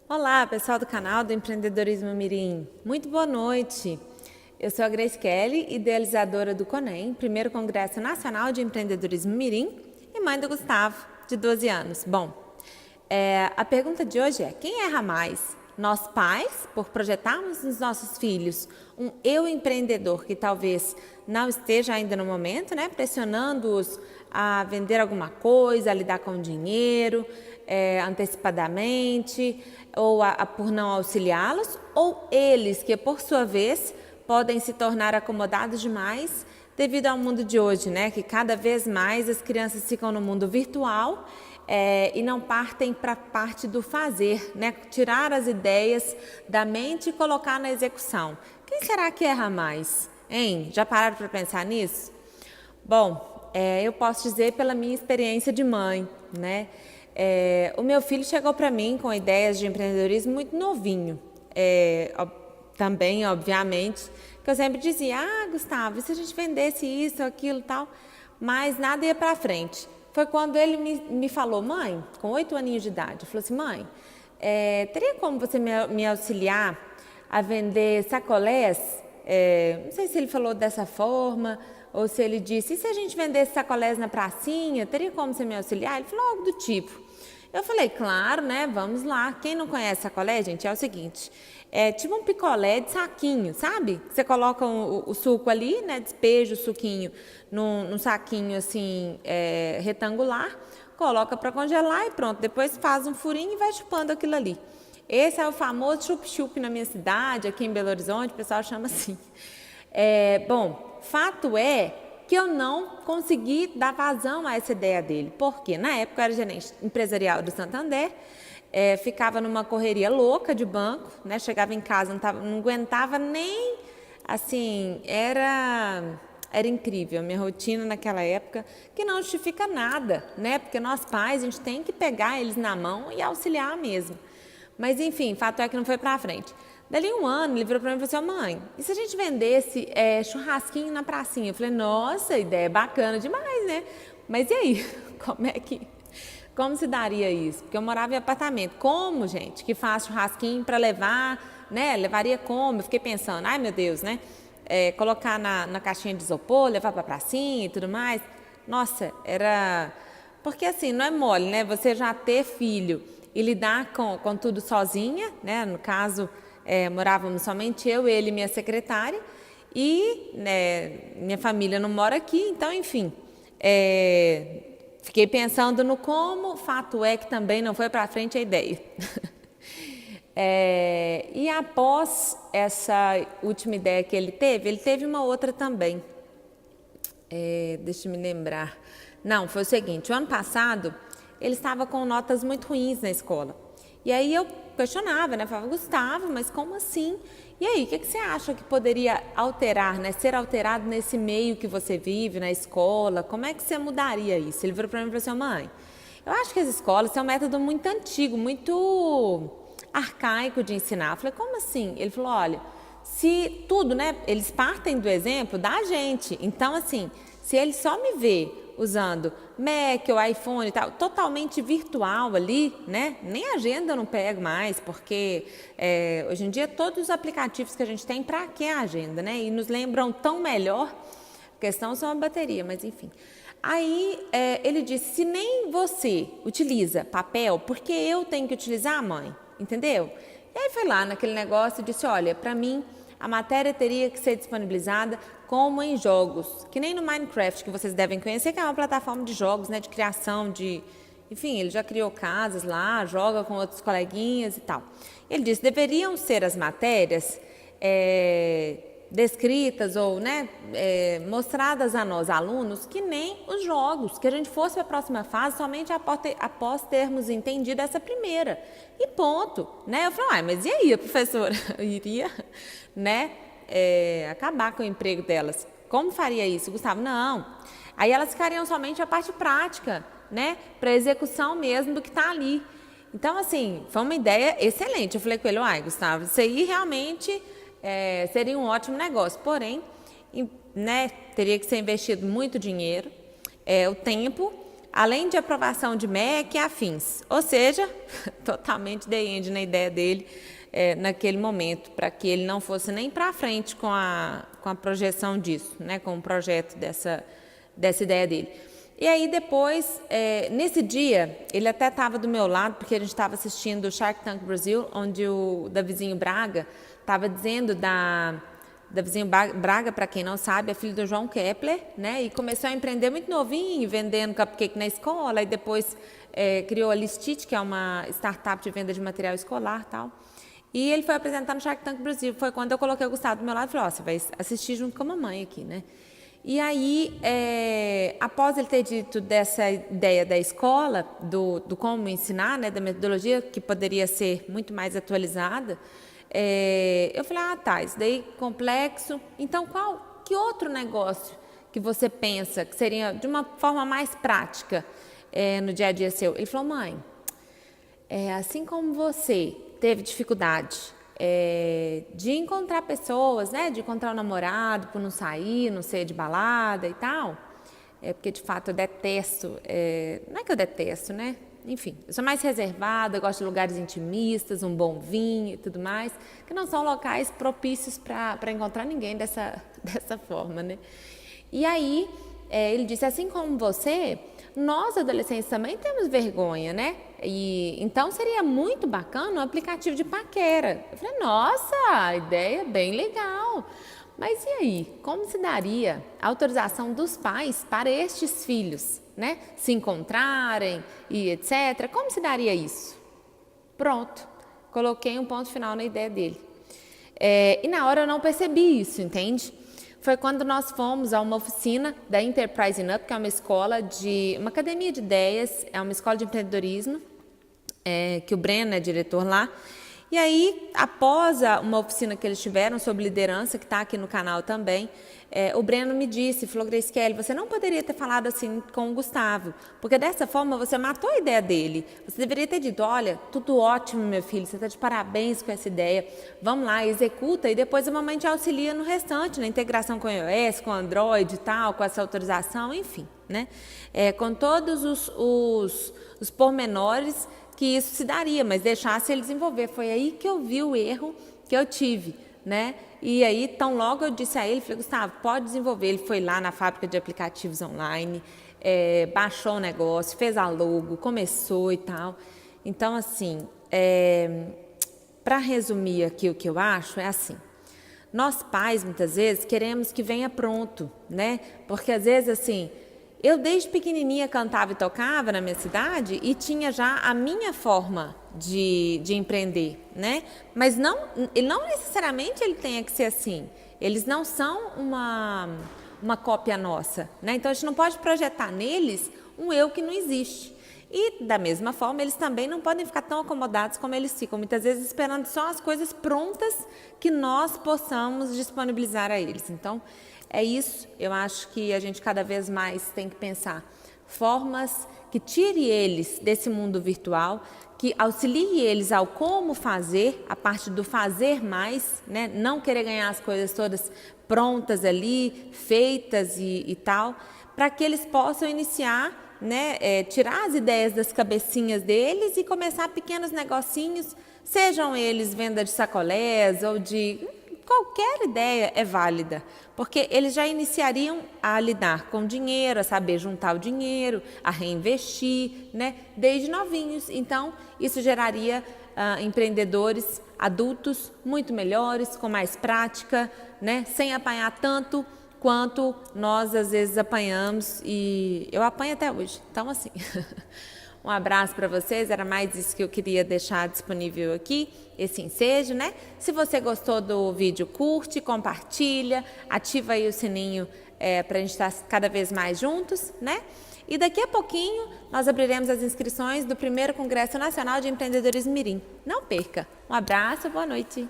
Olá, pessoal do canal do Empreendedorismo Mirim. Muito boa noite. Eu sou a Grace Kelly, idealizadora do CONEM, primeiro Congresso Nacional de Empreendedorismo Mirim, e mãe do Gustavo, de 12 anos. Bom, a pergunta de hoje é: quem erra mais? Nós pais, por projetarmos nos nossos filhos um eu empreendedor que talvez não esteja ainda no momento, né, pressionando-os a vender alguma coisa, a lidar com dinheiro, antecipadamente, ou por não auxiliá-los, ou eles que, por sua vez, podem se tornar acomodados demais devido ao mundo de hoje, né, que cada vez mais as crianças ficam no mundo virtual e não partem para a parte do fazer, né? Tirar as ideias da mente e colocar na execução. Quem será que erra mais? Hein? Já pararam para pensar nisso? Bom, eu posso dizer pela minha experiência de mãe, né? O meu filho chegou para mim com ideias de empreendedorismo muito novinho. Também, obviamente, que eu sempre dizia: Gustavo, e se a gente vendesse isso, aquilo, tal? Mas nada ia para frente. Foi quando ele me falou: mãe, com 8 aninhos de idade, falou assim: mãe, teria como você me auxiliar a vender sacolés? Não sei se ele falou dessa forma ou se ele disse: e se a gente vendesse sacolés na pracinha, teria como você me auxiliar? Ele falou algo do tipo. Eu falei: claro, né? Vamos lá. Quem não conhece sacolé, gente, é o seguinte: é tipo um picolé de saquinho, sabe? Você coloca o suco ali, né? Despeja o suquinho num saquinho assim, retangular, coloca para congelar e pronto. Depois faz um furinho e vai chupando aquilo ali. Esse é o famoso chup-chup na minha cidade, aqui em Belo Horizonte, o pessoal chama assim. Bom, fato é que eu não consegui dar vazão a essa ideia dele. Porque na época eu era gerente empresarial do Santander, ficava numa correria louca de banco, né? Chegava em casa, não aguentava nem, assim, era incrível a minha rotina naquela época, que não justifica nada, né? Porque nós pais, a gente tem que pegar eles na mão e auxiliar mesmo. Mas enfim, fato é que não foi pra frente. Dali um ano, ele virou pra mim e falou assim: mãe, e se a gente vendesse churrasquinho na pracinha? Eu falei: nossa, ideia bacana demais, né? Mas e aí, como se daria isso? Porque eu morava em apartamento. Como, gente, que faz churrasquinho para levar, né? Levaria como? Eu fiquei pensando: ai meu Deus, né? Colocar na caixinha de isopor, levar pra pracinha e tudo mais. Nossa, era... Porque assim, não é mole, né? Você já ter filho e lidar com tudo sozinha, né? No caso, morávamos somente eu, ele e minha secretária, e né, minha família não mora aqui, então, enfim, fiquei pensando no como. Fato é que também não foi para frente a ideia. E após essa última ideia que ele teve uma outra também. Deixa eu me lembrar. Não, foi o seguinte: o ano passado ele estava com notas muito ruins na escola. E aí eu questionava, né? Falava: Gustavo, mas como assim? E aí, o que você acha que poderia alterar, né? Ser alterado nesse meio que você vive, na escola? Como é que você mudaria isso? Ele virou para mim e falou assim: mãe, eu acho que as escolas são um método muito antigo, muito arcaico de ensinar. Eu falei: como assim? Ele falou: olha, se tudo, né? Eles partem do exemplo da gente. Então, assim, se ele só me vê usando Mac ou iPhone e tal, totalmente virtual ali, né? Nem agenda eu não pego mais, porque hoje em dia todos os aplicativos que a gente tem, para que a agenda, né? E nos lembram tão melhor. A questão são a bateria, mas enfim. Aí ele disse: se nem você utiliza papel, por que eu tenho que utilizar, mãe? Entendeu? E aí foi lá naquele negócio e disse: olha, para mim a matéria teria que ser disponibilizada como em jogos, que nem no Minecraft, que vocês devem conhecer, que é uma plataforma de jogos, né, de criação, enfim, ele já criou casas lá, joga com outros coleguinhas e tal. Ele disse: deveriam ser as matérias descritas ou, né, mostradas a nós alunos, que nem os jogos, que a gente fosse para a próxima fase somente após termos entendido essa primeira. E ponto, né? Eu falei: mas e aí, a professora? Eu iria, né, acabar com o emprego delas. Como faria isso, Gustavo? Não. Aí elas ficariam somente a parte prática, né, para execução mesmo do que está ali. Então, assim, foi uma ideia excelente. Eu falei com ele: Gustavo, isso aí realmente seria um ótimo negócio. Porém, né, teria que ser investido muito dinheiro, o tempo, além de aprovação de MEC e afins. Ou seja, totalmente the end na ideia dele naquele momento, para que ele não fosse nem para frente com a projeção disso, né, com o projeto dessa ideia dele. E aí depois, nesse dia, ele até estava do meu lado, porque a gente estava assistindo o Shark Tank Brasil, onde o Davizinho Braga estava dizendo Davizinho Braga, para quem não sabe, é filho do João Kepler, né? E começou a empreender muito novinho, vendendo cupcake na escola, e depois criou a Listite, que é uma startup de venda de material escolar e tal. E ele foi apresentar no Shark Tank Brasil. Foi quando eu coloquei o Gustavo do meu lado e falei, você vai assistir junto com a mamãe aqui, né? E aí, após ele ter dito dessa ideia da escola, do como ensinar, né, da metodologia, que poderia ser muito mais atualizada, eu falei, tá, isso daí é complexo. Então, que outro negócio que você pensa que seria de uma forma mais prática no dia a dia seu? Ele falou, mãe, assim como você teve dificuldade de encontrar pessoas, né, de encontrar um namorado por não sair, não ser de balada e tal, porque de fato eu detesto, não é que eu detesto, né? Enfim, eu sou mais reservada, eu gosto de lugares intimistas, um bom vinho e tudo mais, que não são locais propícios para encontrar ninguém dessa forma, né? E aí, ele disse, assim como você, nós adolescentes também temos vergonha, né? E então seria muito bacana um aplicativo de paquera. Eu falei, nossa, a ideia é bem legal. Mas e aí, como se daria a autorização dos pais para estes filhos, né, se encontrarem e etc? Como se daria isso? Pronto, coloquei um ponto final na ideia dele. E na hora eu não percebi isso, entende? Foi quando nós fomos a uma oficina da Enterprise Up, que é uma academia de ideias, é uma escola de empreendedorismo, que o Breno é diretor lá. E aí, após uma oficina que eles tiveram sobre liderança, que está aqui no canal também, o Breno me falou, Grace Kelly, você não poderia ter falado assim com o Gustavo, porque dessa forma você matou a ideia dele. Você deveria ter dito, olha, tudo ótimo, meu filho, você está de parabéns com essa ideia, vamos lá, executa, e depois a mamãe te auxilia no restante, na integração com o iOS, com o Android e tal, com essa autorização, enfim, né? Com todos os pormenores que isso se daria, mas deixasse ele desenvolver. Foi aí que eu vi o erro que eu tive, né? E aí, tão logo eu disse a ele, falei, Gustavo, pode desenvolver. Ele foi lá na fábrica de aplicativos online, baixou o negócio, fez a logo, começou e tal. Então, assim, para resumir aqui o que eu acho, é assim, nós pais, muitas vezes, queremos que venha pronto, né? Porque, às vezes, assim, eu desde pequenininha cantava e tocava na minha cidade e tinha já a minha forma de empreender, né? Mas não necessariamente ele tenha que ser assim. Eles não são uma cópia nossa, né? Então a gente não pode projetar neles um eu que não existe. E da mesma forma, eles também não podem ficar tão acomodados como eles ficam, muitas vezes esperando só as coisas prontas que nós possamos disponibilizar a eles. Então, é isso, eu acho que a gente cada vez mais tem que pensar formas que tire eles desse mundo virtual, que auxilie eles ao como fazer, a parte do fazer mais, né? Não querer ganhar as coisas todas prontas ali, feitas e tal, para que eles possam iniciar, né? Tirar as ideias das cabecinhas deles e começar pequenos negocinhos, sejam eles venda de sacolés ou de... Qualquer ideia é válida, porque eles já iniciariam a lidar com dinheiro, a saber juntar o dinheiro, a reinvestir, né, desde novinhos. Então, isso geraria empreendedores adultos muito melhores, com mais prática, né, sem apanhar tanto quanto nós às vezes apanhamos, e eu apanho até hoje. Então, assim... Um abraço para vocês, era mais isso que eu queria deixar disponível aqui, esse ensejo, né? Se você gostou do vídeo, curte, compartilha, ativa aí o sininho para a gente estar cada vez mais juntos, né? E daqui a pouquinho nós abriremos as inscrições do primeiro Congresso Nacional de Empreendedorismo Mirim. Não perca! Um abraço, boa noite!